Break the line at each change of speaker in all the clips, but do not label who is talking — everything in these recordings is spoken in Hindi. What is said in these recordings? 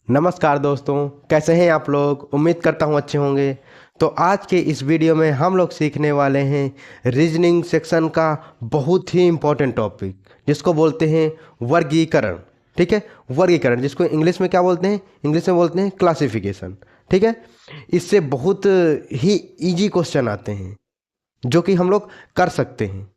नमस्कार दोस्तों, कैसे हैं आप लोग। उम्मीद करता हूं अच्छे होंगे। तो आज के इस वीडियो में हम लोग सीखने वाले हैं रीजनिंग सेक्शन का बहुत ही इम्पोर्टेंट टॉपिक, जिसको बोलते हैं वर्गीकरण। ठीक है, वर्गीकरण जिसको इंग्लिश में क्या बोलते हैं, इंग्लिश में बोलते हैं क्लासिफिकेशन। ठीक है, इससे बहुत ही इजी क्वेश्चन आते हैं जो कि हम लोग कर सकते हैं।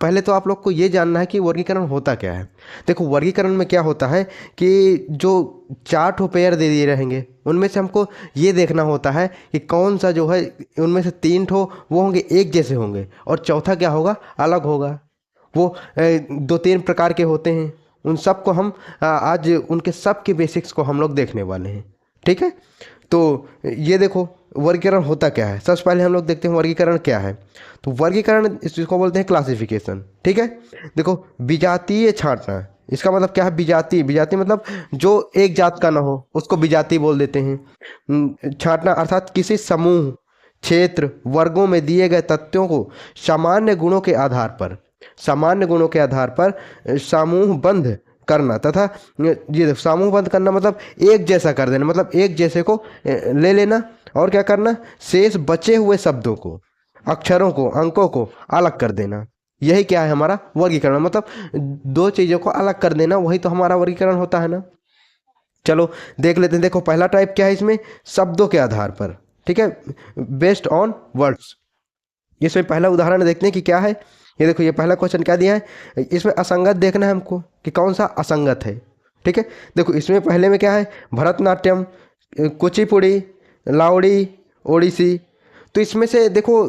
पहले तो आप लोग को ये जानना है कि वर्गीकरण होता क्या है। देखो, वर्गीकरण में क्या होता है कि जो चार ठो पेयर दे दिए रहेंगे, उनमें से हमको ये देखना होता है कि कौन सा जो है, उनमें से तीन ठो वो होंगे एक जैसे होंगे और चौथा क्या होगा, अलग होगा। वो दो तीन प्रकार के होते हैं। उन सब को हम आज उनके सब के बेसिक्स को हम लोग देखने वाले हैं। ठीक है, तो ये देखो वर्गीकरण होता क्या है। सबसे पहले हम लोग देखते हैं वर्गीकरण क्या है। तो वर्गीकरण इसको बोलते हैं क्लासिफिकेशन। ठीक है, देखो विजातीय छांटना, इसका मतलब क्या है। विजातीय, विजातीय मतलब जो एक जात का ना हो उसको विजातीय बोल देते हैं। छांटना अर्थात किसी समूह, क्षेत्र, वर्गों में दिए गए तथ्यों को सामान्य गुणों के आधार पर, सामान्य गुणों के आधार पर समूहबद्ध करना तथा ये समूहबद्ध करना मतलब एक जैसा कर देना, मतलब एक जैसे को ले लेना और क्या करना, शेष बचे हुए शब्दों को, अक्षरों को, अंकों को अलग कर देना। यही क्या है हमारा वर्गीकरण, मतलब दो चीज़ों को अलग कर देना, वही तो हमारा वर्गीकरण होता है ना। चलो देख लेते हैं। देखो पहला टाइप क्या है इसमें, शब्दों के आधार पर। ठीक है, बेस्ड ऑन वर्ड्स। इसमें पहला उदाहरण देखते हैं कि क्या है। ये देखो, ये पहला क्वेश्चन क्या दिया है, इसमें असंगत देखना है हमको कि कौन सा असंगत है। ठीक है, देखो इसमें पहले में क्या है, भरतनाट्यम, कुचिपुड़ी, लावड़ी, ओडिसी। तो इसमें से देखो,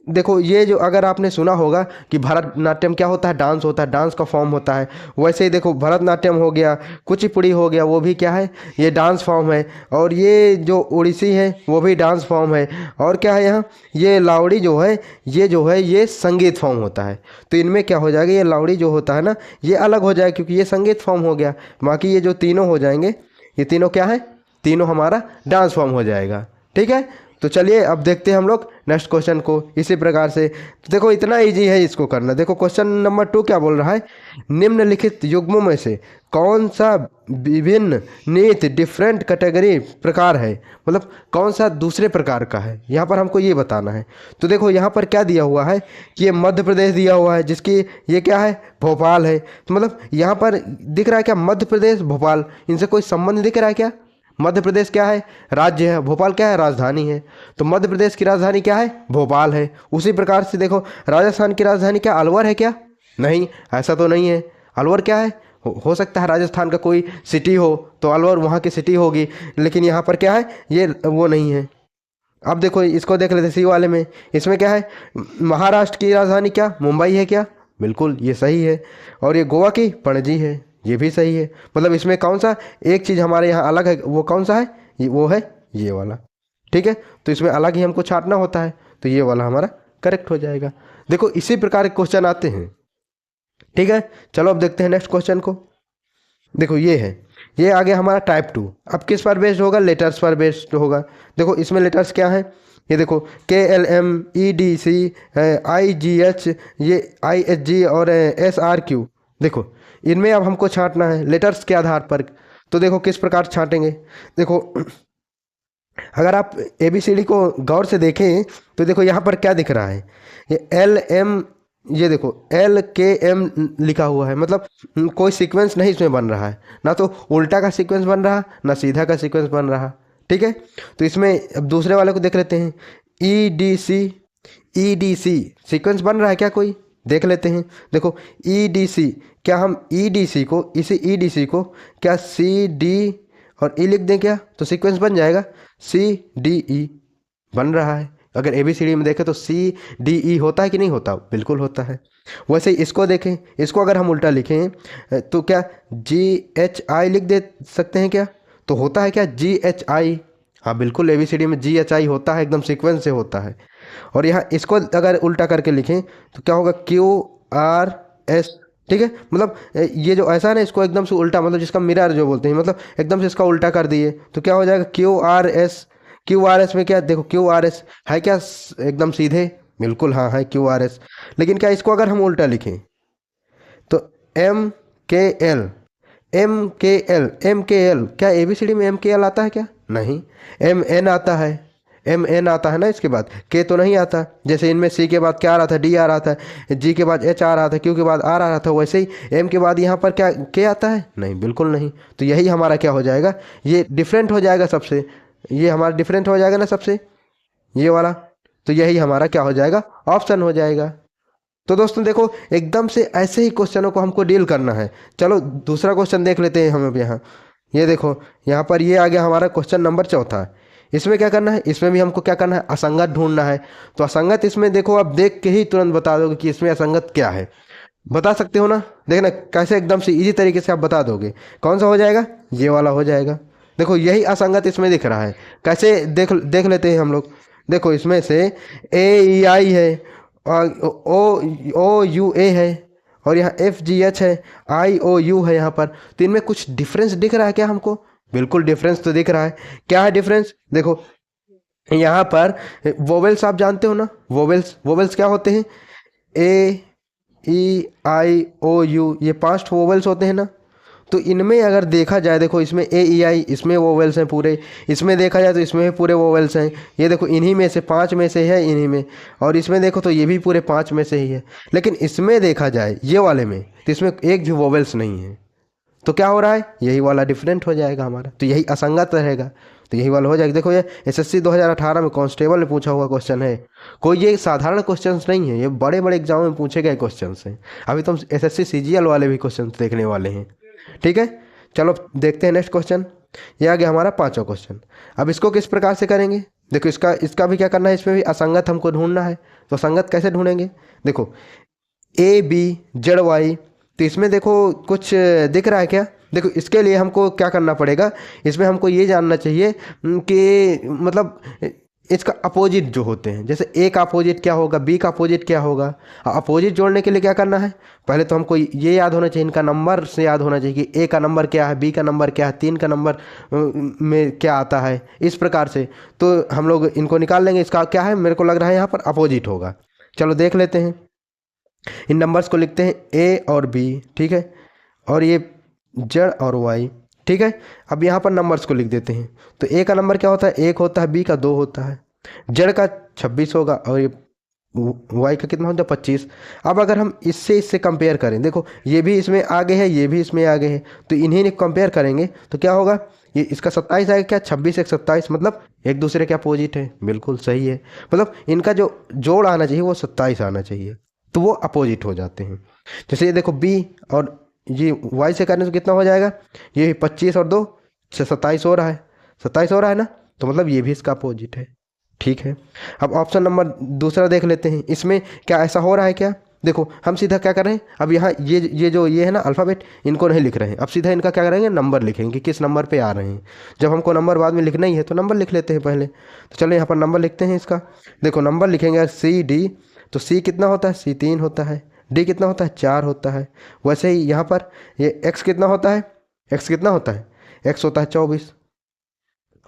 देखो ये जो अगर आपने सुना होगा कि भरतनाट्यम क्या होता है, डांस होता है, डांस का फॉर्म होता है। वैसे ही देखो भरतनाट्यम हो गया, कुचिपुड़ी हो गया, वो भी क्या है, ये डांस फॉर्म है। और ये जो ओडिसी है वो भी डांस फॉर्म है। और क्या है यहाँ, ये लावड़ी जो है, ये जो है ये संगीत फॉर्म होता है। तो इनमें क्या हो जाएगा, ये लावड़ी जो होता है ना, ये अलग हो जाएगा क्योंकि ये संगीत फॉर्म हो गया। बाकी ये जो तीनों हो जाएंगे, ये तीनों क्या है, तीनों हमारा डांस फॉर्म हो जाएगा। ठीक है, तो चलिए अब देखते हैं हम लोग नेक्स्ट क्वेश्चन को इसी प्रकार से। तो देखो इतना इजी है इसको करना। देखो क्वेश्चन नंबर 2 क्या बोल रहा है, निम्नलिखित युग्मों में से कौन सा विभिन्न नीत डिफरेंट कैटेगरी प्रकार है, मतलब कौन सा दूसरे प्रकार का है, यहाँ पर हमको ये बताना है। तो देखो यहाँ पर क्या दिया हुआ है कि ये मध्य प्रदेश दिया हुआ है, जिसकी ये क्या है, भोपाल है। तो मतलब यहाँ पर दिख रहा है क्या, मध्य प्रदेश भोपाल, इनसे कोई संबंध दिख रहा है क्या। मध्य प्रदेश क्या है, राज्य है, भोपाल क्या है, राजधानी है। तो मध्य प्रदेश की राजधानी क्या है, भोपाल है। उसी प्रकार से देखो राजस्थान की राजधानी क्या अलवर है क्या, नहीं, ऐसा तो नहीं है। अलवर क्या है, हो सकता है राजस्थान का कोई सिटी हो तो अलवर वहाँ की सिटी होगी, लेकिन यहाँ पर क्या है, ये वो नहीं है। अब देखो इसको देख लेते सी वाले में, इसमें क्या है, महाराष्ट्र की राजधानी क्या मुंबई है क्या, बिल्कुल ये सही है। और ये गोवा की पणजी है, ये भी सही है। मतलब इसमें कौन सा एक चीज़ हमारे यहाँ अलग है, वो कौन सा है, वो है ये वाला। ठीक है, तो इसमें अलग ही हमको छांटना होता है, तो ये वाला हमारा करेक्ट हो जाएगा। देखो इसी प्रकार के क्वेश्चन आते हैं। ठीक है, चलो अब देखते हैं नेक्स्ट क्वेश्चन को। देखो ये है, ये आ गया हमारा टाइप 2। अब किस पर बेस्ड होगा, लेटर्स पर बेस्ड होगा। देखो इसमें लेटर्स क्या है, ये देखो KLM EDC IG H, ये IHG और SRQ। देखो इनमें अब हमको छांटना है लेटर्स के आधार पर। तो देखो किस प्रकार छांटेंगे। देखो अगर आप ABCD को गौर से देखें तो देखो यहाँ पर क्या दिख रहा है, ये LM, ये देखो LKM लिखा हुआ है। मतलब कोई सीक्वेंस नहीं इसमें बन रहा है, ना तो उल्टा का सीक्वेंस बन रहा, ना सीधा का सीक्वेंस बन रहा। ठीक है, तो इसमें अब दूसरे वाले को देख लेते हैं, EDC सीक्वेंस बन रहा है क्या कोई, देख लेते हैं। देखो EDC, क्या हम EDC को, इसी EDC को क्या CD और E लिख दें क्या, तो सीक्वेंस बन जाएगा, CDE बन रहा है। अगर ABCD में देखें तो CDE होता है कि नहीं होता, बिल्कुल होता है। वैसे इसको देखें, इसको अगर हम उल्टा लिखें तो क्या GHI लिख दे सकते हैं क्या, तो होता है क्या GHI, हाँ बिल्कुल ABCD में GHI होता है, एकदम सीक्वेंस से होता है। और यहाँ इसको अगर उल्टा करके लिखें तो क्या होगा, QRS। ठीक है, मतलब ये जो ऐसा है ना, इसको एकदम से उल्टा, मतलब जिसका मिरर जो बोलते हैं, मतलब एकदम से इसका उल्टा कर दिए तो क्या हो जाएगा, QRS। QRS में क्या, देखो QRS है क्या एकदम सीधे, बिल्कुल हाँ है QRS। लेकिन क्या इसको अगर हम उल्टा लिखें तो MKL, एम के एल क्या ABCD में MKL आता है क्या? नहीं। MN आता है, MN आता है ना, इसके बाद K तो नहीं आता। जैसे इनमें C के बाद क्या आ रहा था? D आ रहा था, G के बाद H आ रहा था, Q के बाद R आ रहा था, वैसे ही M के बाद यहाँ पर क्या K आता है? नहीं, बिल्कुल नहीं। तो यही हमारा क्या हो जाएगा, ये डिफरेंट हो जाएगा सबसे, ये हमारा डिफरेंट हो जाएगा ना सबसे, ये वाला। तो यही हमारा क्या हो जाएगा, ऑप्शन हो जाएगा। तो दोस्तों देखो, एकदम से ऐसे ही क्वेश्चनों को हमको डील करना है। चलो दूसरा क्वेश्चन देख लेते हैं हम अब यहाँ। ये देखो, यहाँ पर ये आ गया हमारा क्वेश्चन नंबर 4। इसमें क्या करना है, इसमें भी हमको क्या करना है, असंगत ढूंढना है। तो असंगत इसमें देखो, आप देख के ही तुरंत बता दोगे कि इसमें असंगत क्या है। बता सकते हो ना, देखना कैसे एकदम से इजी तरीके से आप बता दोगे। कौन सा हो जाएगा, ये वाला हो जाएगा। देखो यही असंगत इसमें दिख रहा है, कैसे देख देख लेते हैं हम लोग। देखो इसमें से AEI है, और OUA है, और यहाँ FGH है, IOU है यहाँ पर। तो इनमें कुछ डिफरेंस दिख रहा है क्या हमको? बिल्कुल डिफरेंस तो दिख रहा है। क्या है डिफरेंस, देखो यहाँ पर वोवेल्स आप जानते हो ना, वोवेल्स वोवेल्स क्या होते हैं, AEI OU, ये 5 वोवेल्स होते हैं ना। तो इनमें अगर देखा जाए, देखो इसमें AEI, इसमें वोवेल्स हैं पूरे, इसमें देखा जाए तो इसमें भी पूरे वोवेल्स हैं। ये देखो इन्हीं में से 5 में से है, इन्हीं में। और इसमें देखो तो ये भी पूरे 5 में से ही है। लेकिन इसमें देखा जाए ये वाले में, तो इसमें एक भी वोवेल्स नहीं है। तो क्या हो रहा है, यही वाला डिफरेंट हो जाएगा हमारा, तो यही असंगत रहेगा। तो यही वाला हो जाएगा। देखो ये SSC 2018 में कांस्टेबल में पूछा हुआ क्वेश्चन है, कोई ये साधारण क्वेश्चन नहीं है, ये बड़े बड़े एग्जाम में पूछे गए क्वेश्चन हैं। अभी तो हम SSC CGL वाले भी क्वेश्चन देखने वाले हैं। ठीक है, चलो देखते हैं नेक्स्ट क्वेश्चन। ये आ गया हमारा 5वां क्वेश्चन। अब इसको किस प्रकार से करेंगे, देखो इसका भी क्या करना है, इसमें भी असंगत हमको ढूंढना है। तो असंगत कैसे ढूंढेंगे, देखो ABZY, तो इसमें देखो कुछ दिख रहा है क्या? देखो इसके लिए हमको क्या करना पड़ेगा, इसमें हमको ये जानना चाहिए कि मतलब इसका अपोजिट जो होते हैं, जैसे A का अपोजिट क्या होगा, B का अपोजिट क्या होगा। अपोजिट जोड़ने के लिए क्या करना है, पहले तो हमको ये याद होना चाहिए, इनका नंबर से याद होना चाहिए कि A का नंबर क्या है, B का नंबर क्या है, 3 का नंबर में क्या आता है, इस प्रकार से। तो हम लोग इनको निकाल लेंगे, इसका क्या है, मेरे को लग रहा है यहाँ पर अपोजिट होगा। चलो देख लेते हैं, इन नंबर्स को लिखते हैं A और B, ठीक है, और ये Z और Y, ठीक है। अब यहाँ पर नंबर्स को लिख देते हैं। तो A का नंबर क्या होता है, 1 होता है, B का 2 होता है, Z का 26 होगा, और ये Y का कितना होता है, 25। अब अगर हम इससे कंपेयर करें, देखो ये भी इसमें आगे है, ये भी इसमें आगे है, तो इन्हीं कंपेयर करेंगे तो क्या होगा, ये इसका 27 आएगा क्या, 26 एक 27, मतलब एक दूसरे के अपोजिट है। बिल्कुल सही है, मतलब इनका जो जोड़ आना चाहिए वो 27 आना चाहिए, तो वो अपोजिट हो जाते हैं। जैसे ये देखो B और ये Y से करने से कितना हो जाएगा, ये 25 और 2 27 हो रहा है, 27 हो रहा है ना, तो मतलब ये भी इसका अपोजिट है। ठीक है, अब ऑप्शन नंबर दूसरा देख लेते हैं, इसमें क्या ऐसा हो रहा है क्या। देखो हम सीधा क्या कर रहे हैं, अब यहाँ ये जो ये है ना अल्फ़ाबेट, इनको नहीं लिख रहे हैं, अब सीधा इनका क्या करेंगे, नंबर लिखेंगे कि किस नंबर पे आ रहे हैं। जब हमको नंबर बाद में लिखना ही है तो नंबर लिख लेते हैं पहले। तो चलो यहाँ पर नंबर लिखते हैं इसका। देखो नंबर लिखेंगे CD, तो C कितना होता है, C 3 होता है, D कितना होता है, 4 होता है। वैसे ही यहाँ पर ये X कितना होता है, X कितना होता है, X होता है 24,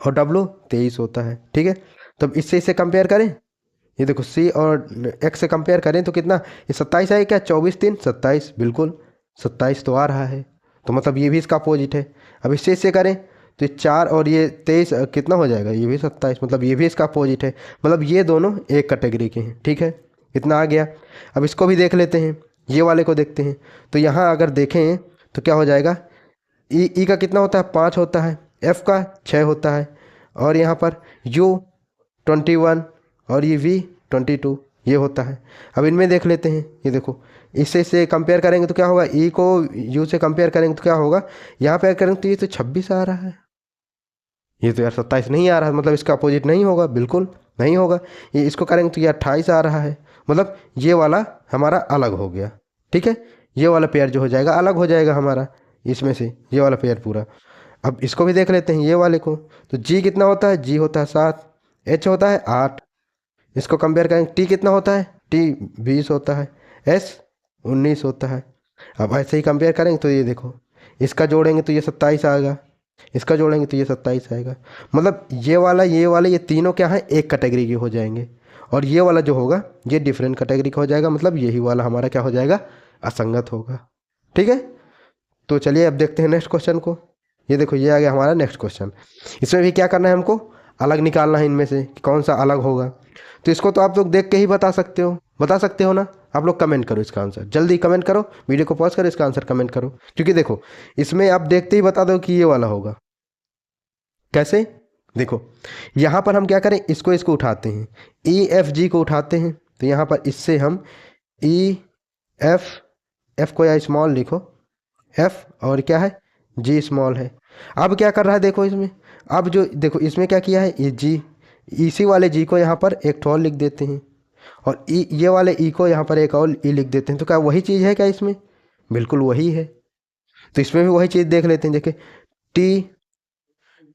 और W 23 होता है। ठीक है, तब इससे इसे कंपेयर करें, ये देखो C और X से कंपेयर करें तो कितना, ये 27 है क्या, 24 3 27, बिल्कुल 27 तो आ रहा है, तो मतलब ये भी इसका अपोजिट है। अब इससे करें तो ये 4 और ये 23 कितना हो जाएगा, ये भी 27, मतलब ये भी इसका अपोजिट है, मतलब ये दोनों एक कैटेगरी के हैं। ठीक है, इतना आ गया। अब इसको भी देख लेते हैं, ये वाले को देखते हैं। तो यहाँ अगर देखें तो क्या हो जाएगा, ई का कितना होता है, 5 होता है, F का 6 होता है, और यहाँ पर U 21 और ये V 22 ये होता है। अब इनमें देख लेते हैं, ये देखो इससे कंपेयर करेंगे तो क्या होगा, E को U से कंपेयर करेंगे तो क्या होगा, यहाँ पे करेंगे तो ये तो 26 आ रहा है, ये तो यार 27 नहीं आ रहा है, मतलब इसका अपोजिट नहीं होगा, बिल्कुल नहीं होगा। ये इसको करेंगे तो ये 28 आ रहा है, मतलब ये वाला हमारा अलग हो गया। ठीक है, ये वाला पेयर जो हो जाएगा अलग हो जाएगा हमारा इसमें से, ये वाला पेयर पूरा। अब इसको भी देख लेते हैं ये वाले को। तो G कितना होता है, G होता है 7, H होता है 8, इसको कंपेयर करेंगे, T कितना होता है, T 20 होता है, S 19 होता है। अब ऐसे ही कंपेयर करेंगे तो ये देखो इसका जोड़ेंगे तो ये 27 आएगा, इसका जोड़ेंगे तो ये 27 आएगा, मतलब ये वाला ये तीनों क्या है, एक कैटेगरी के हो जाएंगे, और ये वाला जो होगा ये डिफरेंट कैटेगरी का हो जाएगा, मतलब यही वाला हमारा क्या हो जाएगा, असंगत होगा। ठीक है, तो चलिए अब देखते हैं नेक्स्ट क्वेश्चन को। ये देखो ये आ गया हमारा नेक्स्ट क्वेश्चन। इसमें भी क्या करना है, हमको अलग निकालना है इनमें से कि कौन सा अलग होगा। तो इसको तो आप लोग देख के ही बता सकते हो ना। आप लोग कमेंट करो इसका आंसर, जल्दी कमेंट करो, वीडियो को पॉज करो, इसका आंसर कमेंट करो। क्योंकि देखो इसमें आप देखते ही बता दो कि ये वाला होगा। कैसे, देखो यहाँ पर हम क्या करें, इसको उठाते हैं, ई एफ जी को उठाते हैं। तो यहाँ पर इससे हम ई एफ को या स्मॉल लिखो, एफ और क्या है जी स्मॉल है। अब क्या कर रहा है देखो इसमें, अब जो देखो इसमें क्या किया है, ये जी, इसी वाले जी को यहाँ पर एक और लिख देते हैं, और ई ये वाले ई को यहाँ पर एक और ई लिख देते हैं। तो क्या वही चीज़ है क्या इसमें? बिल्कुल वही है। तो इसमें भी वही चीज़ देख लेते हैं। देखिए टी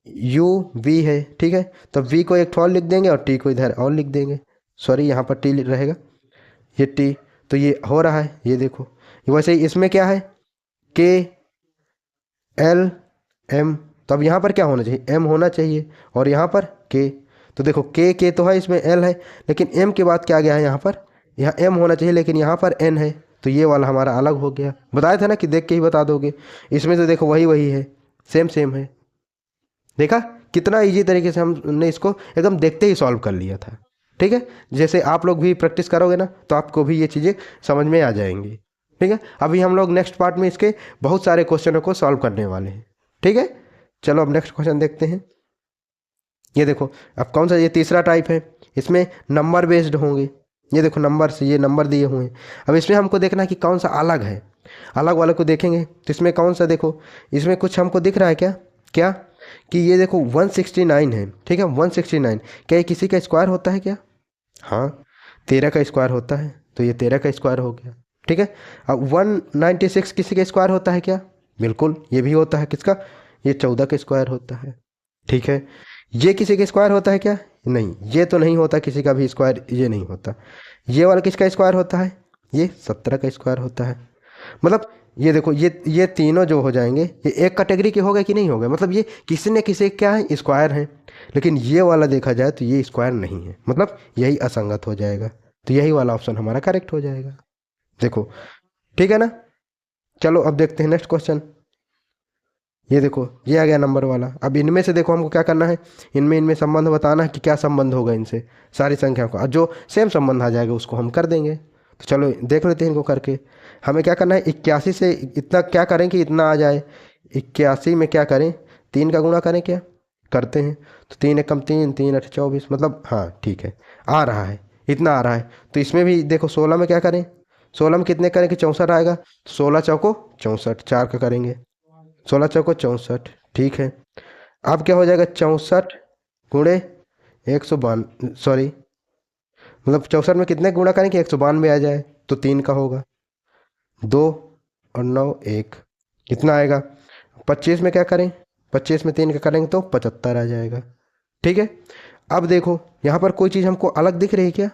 यू वी है, ठीक है। तो वी को एक और लिख देंगे और टी को इधर और लिख देंगे। सॉरी यहाँ पर टी रहेगा, ये टी। तो ये हो रहा है, ये देखो। वैसे ही इसमें क्या है, के एल एम। तो अब यहाँ पर क्या होना चाहिए, एम होना चाहिए, और यहाँ पर के। तो देखो के तो है, इसमें एल है, लेकिन एम के बाद क्या गया है यहाँ पर, यहाँ एम होना चाहिए, लेकिन यहाँ पर एन है। तो ये वाला हमारा अलग हो गया। बताया था ना कि देख के ही बता दोगे। इसमें तो देखो वही है, सेम है। देखा कितना इजी तरीके से हमने इसको एकदम देखते ही सॉल्व कर लिया था। ठीक है, जैसे आप लोग भी प्रैक्टिस करोगे ना तो आपको भी ये चीज़ें समझ में आ जाएंगी। ठीक है, अभी हम लोग नेक्स्ट पार्ट में इसके बहुत सारे क्वेश्चनों को सॉल्व करने वाले हैं। ठीक है, चलो अब नेक्स्ट क्वेश्चन देखते हैं। ये देखो अब कौन सा, ये तीसरा टाइप है, इसमें नंबर बेस्ड होंगे। ये देखो नंबर से ये नंबर दिए हुए हैं। अब इसमें हमको देखना है कि कौन सा अलग है, अलग वाले को देखेंगे। तो इसमें कौन सा, देखो इसमें कुछ हमको दिख रहा है क्या क्या कि ये देखो 169 है। ठीक है, 169 क्या ये किसी का स्क्वायर होता है क्या? हाँ, 13 का स्क्वायर होता है, तो ये 13 का स्क्वायर हो गया। ठीक है, अब 196 किसी का स्क्वायर होता है क्या? बिल्कुल, ये भी होता है। किसका? ये 14 का स्क्वायर होता है। ठीक है, ये किसी का स्क्वायर होता है क्या? नहीं, ये तो नहीं होता किसी का भी स्क्वायर, ये नहीं होता। ये वाला किसका स्क्वायर होता है? ये 17 का स्क्वायर होता है। मतलब ये देखो ये तीनों जो हो जाएंगे, ये एक कैटेगरी के हो गए कि नहीं हो गए, मतलब ये किसी न किसी क्या है, स्क्वायर हैं। लेकिन ये वाला देखा जाए तो ये स्क्वायर नहीं है, मतलब यही असंगत हो जाएगा। तो यही वाला ऑप्शन हमारा करेक्ट हो जाएगा। देखो ठीक है ना। चलो अब देखते हैं नेक्स्ट क्वेश्चन। ये देखो ये आ गया नंबर वाला। अब इनमें से देखो हमको क्या करना है, इनमें संबंध बताना है कि क्या संबंध होगा इनसे, सारी संख्या को। और जो सेम संबंध आ जाएगा उसको हम कर देंगे। तो चलो देख लेते हैं इनको करके। हमें क्या करना है, 81 से इतना क्या करें कि इतना आ जाए। 81 में क्या करें, 3 का गुणा करें, क्या करते हैं। तो 3 एकम 3, 3 8 24, मतलब हाँ ठीक है, आ रहा है, इतना आ रहा है। तो इसमें भी देखो 16 में क्या करें, 16 में कितने करें कि 64 आएगा। 16 चौको 64, 4 का करेंगे, 16 चौको 64। ठीक है, अब क्या हो जाएगा, 64 गुणे 192, सॉरी मतलब 64 में कितने गुणा करें कि 192 आ जाए। तो 3 का होगा, 2 और 9 1, कितना आएगा। 25 में क्या करें, 25 में 3 का करेंगे तो 75 आ जाएगा। ठीक है, अब देखो यहाँ पर कोई चीज़ हमको अलग दिख रही है क्या?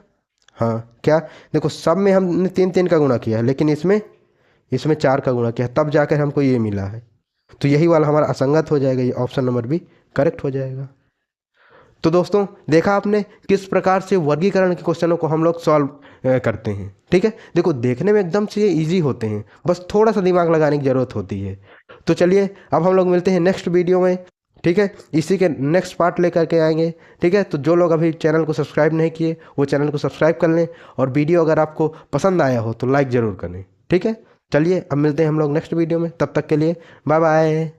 हाँ, क्या, देखो सब में हमने 3 का गुणा किया है, लेकिन इसमें 4 का गुणा किया है, तब जाकर हमको ये मिला है। तो यही वाला हमारा असंगत हो जाएगा, ये ऑप्शन नंबर भी करेक्ट हो जाएगा। तो दोस्तों देखा आपने किस प्रकार से वर्गीकरण के क्वेश्चनों को हम लोग सॉल्व करते हैं। ठीक है, देखो देखने में एकदम से ये ईजी होते हैं, बस थोड़ा सा दिमाग लगाने की ज़रूरत होती है। तो चलिए अब हम लोग मिलते हैं नेक्स्ट वीडियो में। ठीक है, इसी के नेक्स्ट पार्ट लेकर के आएंगे। ठीक है, तो जो लोग अभी चैनल को सब्सक्राइब नहीं किए वो चैनल को सब्सक्राइब कर लें, और वीडियो अगर आपको पसंद आया हो तो लाइक ज़रूर करें। ठीक है, चलिए अब मिलते हैं हम लोग नेक्स्ट वीडियो में, तब तक के लिए बाय बाय।